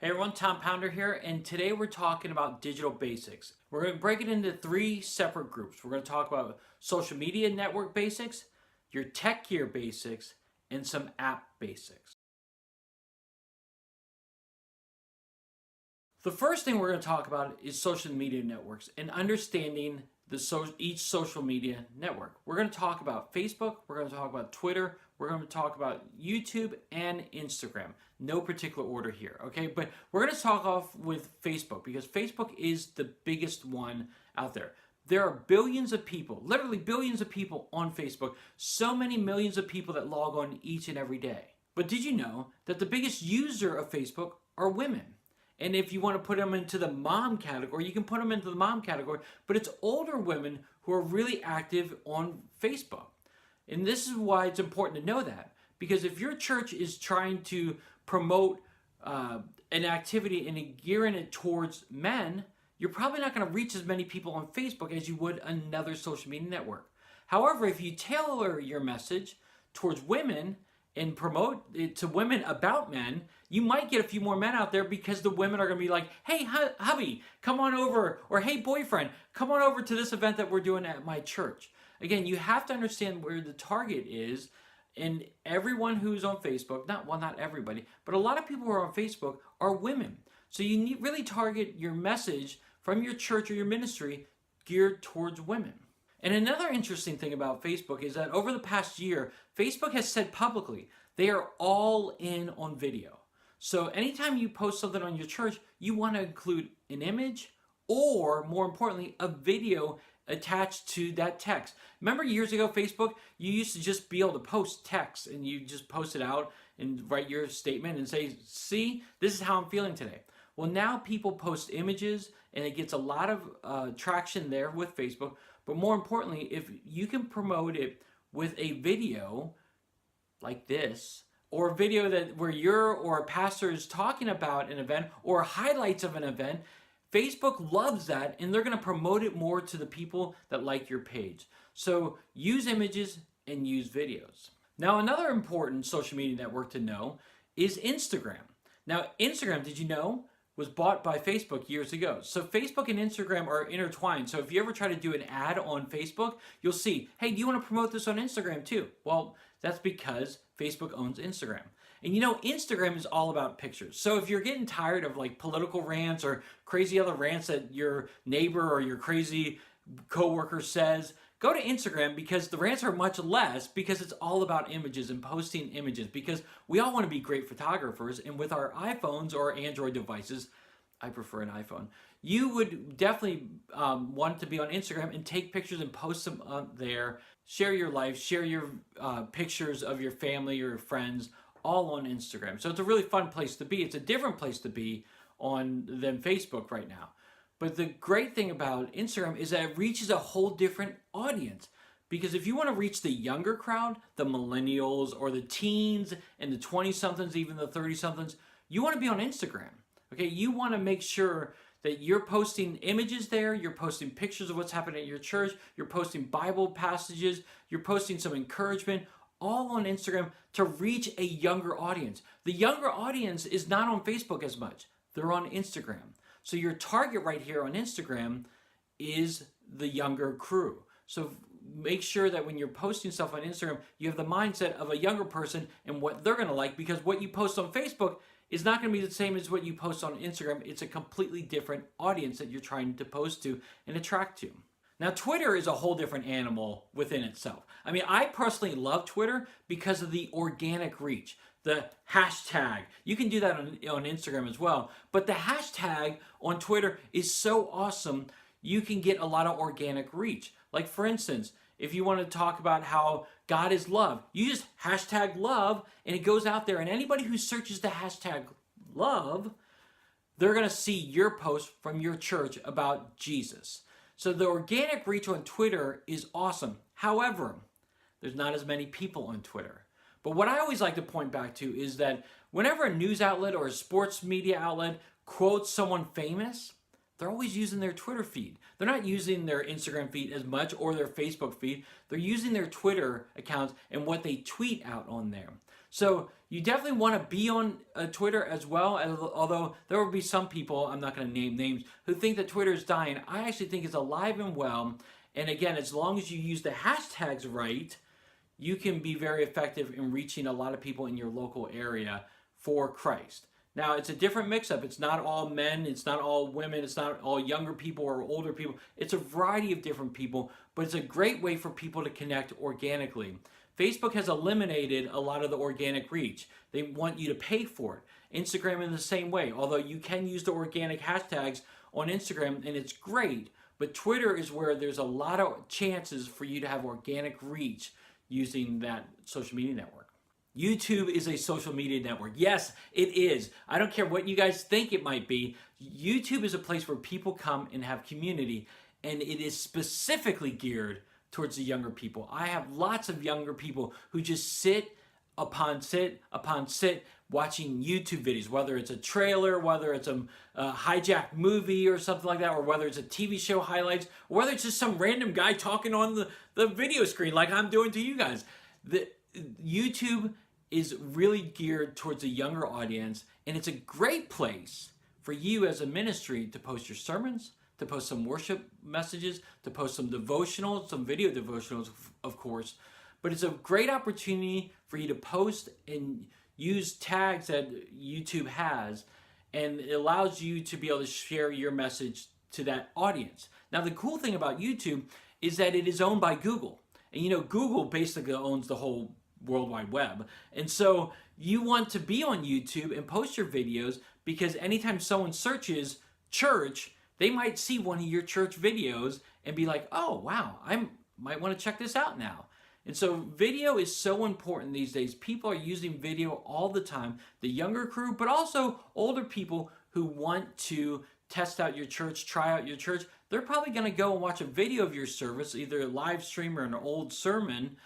Hey everyone, Tom Pounder here, and today we're talking about digital basics. We're going to break it into three separate groups. We're going to talk about social media network basics, your tech gear basics, and some app basics. The first thing we're going to talk about is social media networks and understanding each social media network. We're going to talk about Facebook, we're going to talk about Twitter, we're going to talk about YouTube and Instagram. No particular order here, okay? But we're going to talk off with Facebook because Facebook is the biggest one out there. There are billions of people, literally billions of people on Facebook, so many millions of people that log on each and every day. But did you know that the biggest user of Facebook are women? And if you want to put them into the mom category, you can put them into the mom category, but it's older women who are really active on Facebook. And this is why it's important to know that, because if your church is trying to promote an activity and gearing it towards men, you're probably not going to reach as many people on Facebook as you would another social media network. However, if you tailor your message towards women and promote it to women about men, you might get a few more men out there because the women are going to be like, hey, hubby, come on over, or hey, boyfriend, come on over to this event that we're doing at my church. Again, you have to understand where the target is, and everyone who's on Facebook, not everybody, but a lot of people who are on Facebook are women. So you really target your message from your church or your ministry geared towards women. And another interesting thing about Facebook is that over the past year, Facebook has said publicly they are all in on video. So anytime you post something on your church, you want to include an image or, more importantly, a video attached to that text. Remember years ago, Facebook, you used to just be able to post text and you just post it out and write your statement and say, see, this is how I'm feeling today. Well, now people post images and it gets a lot of traction there with Facebook. But more importantly, if you can promote it with a video like this, or a video where you're or a pastor is talking about an event or highlights of an event, Facebook loves that and they're going to promote it more to the people that like your page. So use images and use videos. Now, another important social media network to know is Instagram. Now, Instagram, did you know, was bought by Facebook years ago. So Facebook and Instagram are intertwined. So if you ever try to do an ad on Facebook, you'll see, hey, do you want to promote this on Instagram too? Well, that's because Facebook owns Instagram. And you know, Instagram is all about pictures. So if you're getting tired of like political rants or crazy other rants that your neighbor or your crazy coworker says, go to Instagram because the rants are much less because it's all about images and posting images, because we all want to be great photographers, and with our iPhones or Android devices, I prefer an iPhone, you would definitely want to be on Instagram and take pictures and post them up there, share your life, share your pictures of your family or your friends, all on Instagram. So it's a really fun place to be. It's a different place to be than Facebook right now. But the great thing about Instagram is that it reaches a whole different audience. Because if you want to reach the younger crowd, the millennials or the teens and the 20-somethings, even the 30-somethings, you want to be on Instagram. Okay, you want to make sure that you're posting images there, you're posting pictures of what's happening at your church, you're posting Bible passages, you're posting some encouragement, all on Instagram to reach a younger audience. The younger audience is not on Facebook as much. They're on Instagram. So your target right here on Instagram is the younger crew. So make sure that when you're posting stuff on Instagram, you have the mindset of a younger person and what they're going to like, because what you post on Facebook is not going to be the same as what you post on Instagram. It's a completely different audience that you're trying to post to and attract to. Now, Twitter is a whole different animal within itself. I mean, I personally love Twitter because of the organic reach. The hashtag, you can do that on Instagram as well, but the hashtag on Twitter is so awesome, you can get a lot of organic reach. Like for instance, if you want to talk about how God is love, you just hashtag love and it goes out there, and anybody who searches the hashtag love, they're going to see your post from your church about Jesus. So the organic reach on Twitter is awesome. However, there's not as many people on Twitter. But what I always like to point back to is that whenever a news outlet or a sports media outlet quotes someone famous, they're always using their Twitter feed. They're not using their Instagram feed as much or their Facebook feed. They're using their Twitter accounts and what they tweet out on there. So You definitely want to be on Twitter as well, although there will be some people, I'm not going to name names, who think that Twitter is dying. I actually think it's alive and well. And again, as long as you use the hashtags right, you can be very effective in reaching a lot of people in your local area for Christ. Now, it's a different mix-up. It's not all men, it's not all women, it's not all younger people or older people. It's a variety of different people, but it's a great way for people to connect organically. Facebook has eliminated a lot of the organic reach. They want you to pay for it. Instagram in the same way, although you can use the organic hashtags on Instagram, and it's great, but Twitter is where there's a lot of chances for you to have organic reach using that social media network. YouTube is a social media network. Yes, it is. I don't care what you guys think it might be. YouTube is a place where people come and have community, and it is specifically geared towards the younger people. I have lots of younger people who just sit upon sit watching YouTube videos, whether it's a trailer, whether it's a hijacked movie or something like that, or whether it's a TV show highlights, or whether it's just some random guy talking on the video screen like I'm doing to you guys. The YouTube is really geared towards a younger audience, and it's a great place for you as a ministry to post your sermons, to post some worship messages, to post some devotionals, some video devotionals, of course. But it's a great opportunity for you to post and use tags that YouTube has, and it allows you to be able to share your message to that audience. Now, the cool thing about YouTube is that it is owned by Google. And you know, Google basically owns the whole World Wide Web. And so you want to be on YouTube and post your videos, because anytime someone searches church, they might see one of your church videos and be like, oh, wow, I might want to check this out now. And so video is so important these days. People are using video all the time. The younger crew, but also older people who want to test out your church, try out your church. They're probably going to go and watch a video of your service, either a live stream or an old sermon,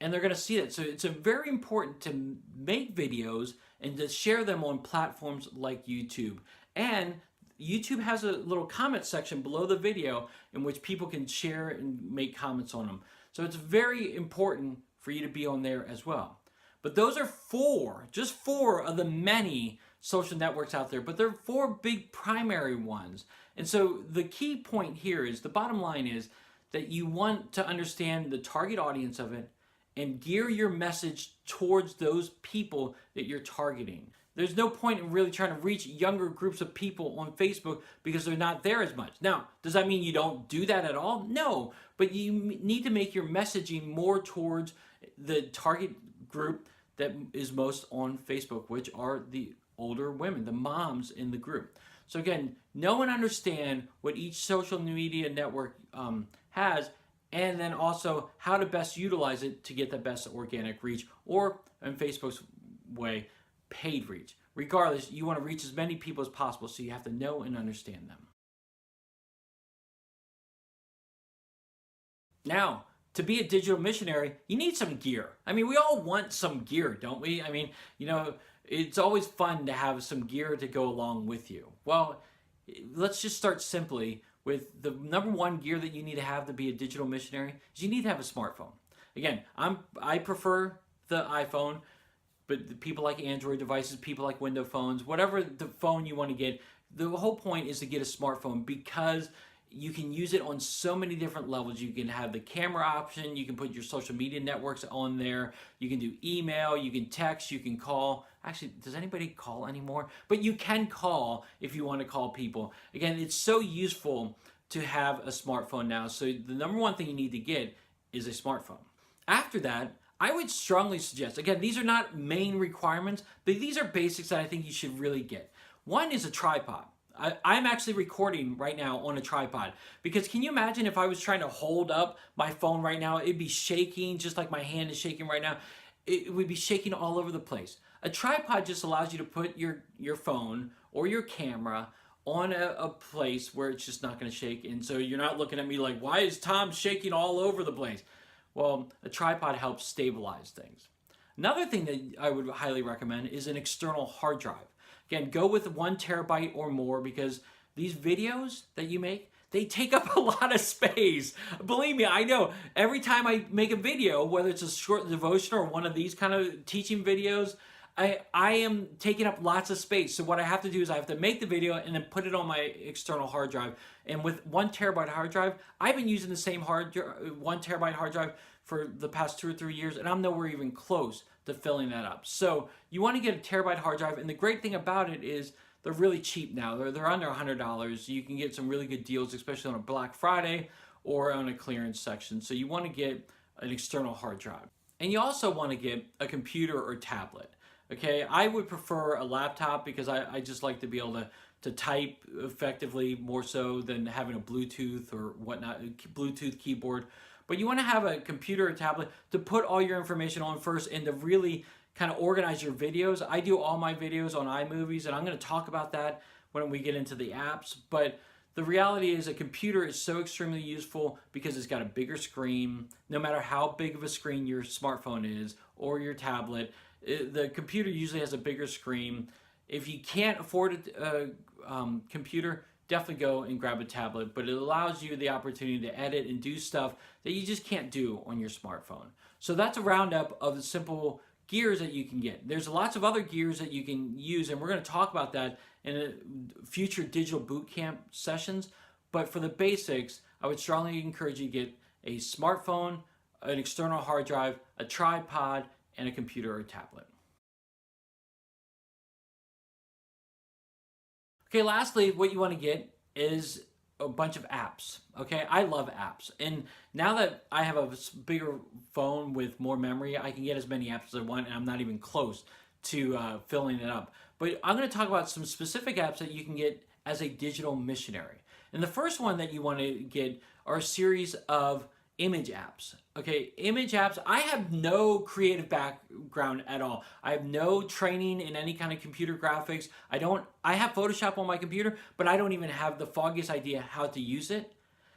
and they're going to see it. So it's very important to make videos and to share them on platforms like YouTube. And YouTube has a little comment section below the video in which people can share and make comments on them. So it's very important for you to be on there as well. But those are just four of the many social networks out there, but there are four big primary ones. And so the key point here is, the bottom line is that you want to understand the target audience of it and gear your message towards those people that you're targeting. There's no point in really trying to reach younger groups of people on Facebook because they're not there as much. Now, does that mean you don't do that at all? No, but you need to make your messaging more towards the target group that is most on Facebook, which are the older women, the moms in the group. So again, know and understand what each social media network has, and then also how to best utilize it to get the best organic reach, or in Facebook's way, paid reach. Regardless, you want to reach as many people as possible, so you have to know and understand them. Now, to be a digital missionary, you need some gear. I mean, we all want some gear, don't we? I mean, you know, it's always fun to have some gear to go along with you. Well, let's just start simply with the number one gear that you need to have to be a digital missionary is you need to have a smartphone. Again, I prefer the iPhone, but people like Android devices, people like Windows phones, whatever the phone you want to get, the whole point is to get a smartphone, because you can use it on so many different levels. You can have the camera option, you can put your social media networks on there, you can do email, you can text, you can call. Actually, does anybody call anymore? But you can call if you want to call people. Again, it's so useful to have a smartphone now. So the number one thing you need to get is a smartphone. After that, I would strongly suggest, again, these are not main requirements, but these are basics that I think you should really get. One is a tripod. I'm actually recording right now on a tripod, because can you imagine if I was trying to hold up my phone right now? It'd be shaking just like my hand is shaking right now. It would be shaking all over the place. A tripod just allows you to put your phone or your camera on a place where it's just not going to shake, and so you're not looking at me like, why is Tom shaking all over the place? Well, a tripod helps stabilize things. Another thing that I would highly recommend is an external hard drive. Again, go with 1 terabyte or more, because these videos that you make, they take up a lot of space. Believe me, I know. Every time I make a video, whether it's a short devotion or one of these kind of teaching videos, I am taking up lots of space. So what I have to do is I have to make the video and then put it on my external hard drive. And with 1 terabyte hard drive, I've been using the same 1 terabyte hard drive for the past 2 or 3 years, and I'm nowhere even close to filling that up. So you want to get a terabyte hard drive, and the great thing about it is they're really cheap now. They're under $100. You can get some really good deals, especially on a Black Friday or on a clearance section. So you want to get an external hard drive. And you also want to get a computer or tablet. Okay, I would prefer a laptop because I just like to be able to type effectively more so than having a Bluetooth or whatnot, Bluetooth keyboard. But you want to have a computer or tablet to put all your information on first and to really kind of organize your videos. I do all my videos on iMovies, and I'm going to talk about that when we get into the apps. But the reality is a computer is so extremely useful because it's got a bigger screen. No matter how big of a screen your smartphone is or your tablet, the computer usually has a bigger screen. If you can't afford a computer, definitely go and grab a tablet, but it allows you the opportunity to edit and do stuff that you just can't do on your smartphone. So that's a roundup of the simple gears that you can get. There's lots of other gears that you can use, and we're going to talk about that in future digital bootcamp sessions. But for the basics, I would strongly encourage you to get a smartphone, an external hard drive, a tripod, and a computer or tablet. Okay, lastly, what you want to get is a bunch of apps. Okay, I love apps. And now that I have a bigger phone with more memory, I can get as many apps as I want, and I'm not even close to filling it up. But I'm going to talk about some specific apps that you can get as a digital missionary. And the first one that you want to get are a series of image apps. Okay, image apps. I have no creative background at all. I have no training in any kind of computer graphics. I have Photoshop on my computer, but I don't even have the foggiest idea how to use it.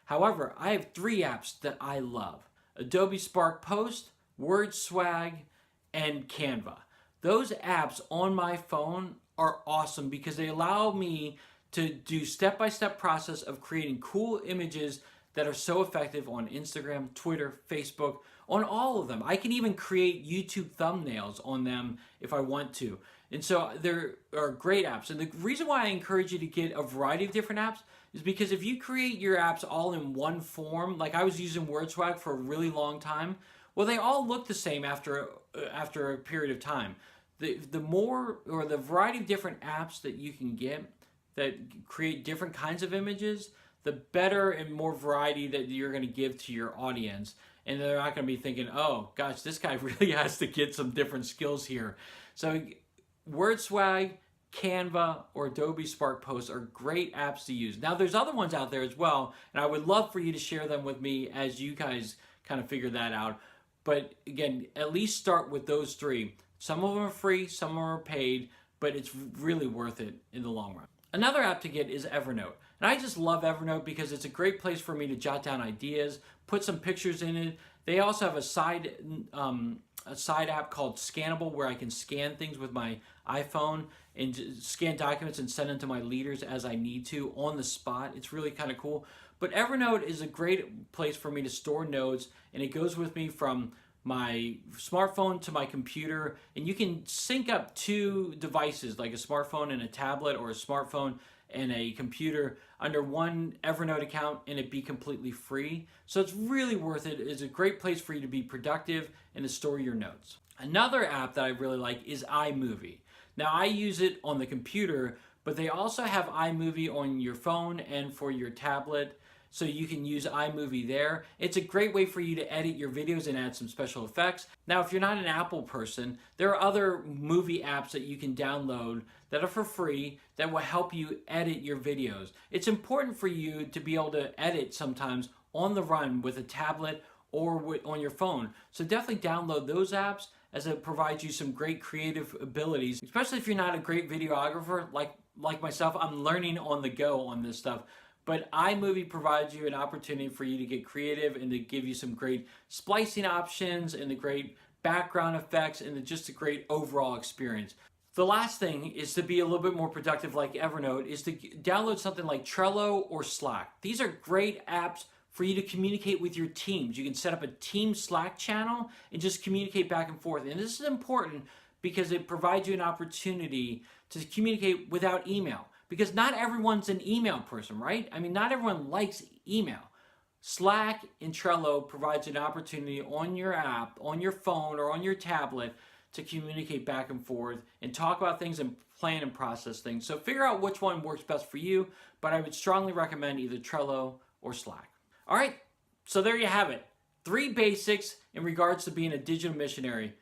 However, I have 3 apps that I love: Adobe Spark Post, WordSwag, and Canva. Those apps on my phone are awesome because they allow me to do step-by-step process of creating cool images that are so effective on Instagram, Twitter, Facebook, on all of them. I can even create YouTube thumbnails on them if I want to. And so there are great apps. And the reason why I encourage you to get a variety of different apps is because if you create your apps all in one form, like I was using WordSwag for a really long time, well, they all look the same after a period of time. The more, or the variety of different apps that you can get that create different kinds of images, the better and more variety that you're going to give to your audience. And they're not going to be thinking, oh gosh, this guy really has to get some different skills here. So WordSwag, Canva, or Adobe Spark Post are great apps to use. Now there's other ones out there as well, and I would love for you to share them with me as you guys kind of figure that out. But again, at least start with those 3. Some of them are free, some of them are paid, but it's really worth it in the long run. Another app to get is Evernote. And I just love Evernote because it's a great place for me to jot down ideas, put some pictures in it. They also have a side app called Scannable where I can scan things with my iPhone and scan documents and send them to my leaders as I need to on the spot. It's really kind of cool. But Evernote is a great place for me to store notes, and it goes with me from my smartphone to my computer, and you can sync up 2 devices like a smartphone and a tablet, or a smartphone and a computer under one Evernote account, and it be completely free. So it's really worth it. It's a great place for you to be productive and to store your notes. Another app that I really like is iMovie. Now I use it on the computer, but they also have iMovie on your phone and for your tablet. So you can use iMovie there. It's a great way for you to edit your videos and add some special effects. Now, if you're not an Apple person, there are other movie apps that you can download that are for free that will help you edit your videos. It's important for you to be able to edit sometimes on the run with a tablet or on your phone. So definitely download those apps, as it provides you some great creative abilities, especially if you're not a great videographer like myself. I'm learning on the go on this stuff. But iMovie provides you an opportunity for you to get creative and to give you some great splicing options and the great background effects and just a great overall experience. The last thing is to be a little bit more productive like Evernote is to download something like Trello or Slack. These are great apps for you to communicate with your teams. You can set up a team Slack channel and just communicate back and forth. And this is important because it provides you an opportunity to communicate without email. Because not everyone's an email person, right? I mean, not everyone likes email. Slack and Trello provides an opportunity on your app, on your phone, or on your tablet to communicate back and forth and talk about things and plan and process things. So figure out which one works best for you, but I would strongly recommend either Trello or Slack. All right, so there you have it. 3 basics in regards to being a digital missionary.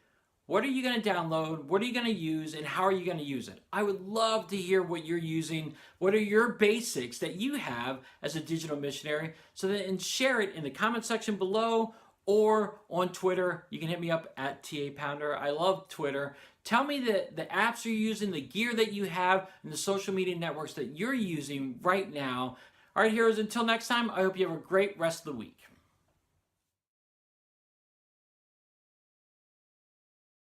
What are you going to download? What are you going to use? And how are you going to use it? I would love to hear what you're using. What are your basics that you have as a digital missionary? So that, and share it in the comment section below or on Twitter. You can hit me up at TA Pounder. I love Twitter. Tell me the apps you're using, the gear that you have, and the social media networks that you're using right now. All right, heroes, until next time, I hope you have a great rest of the week.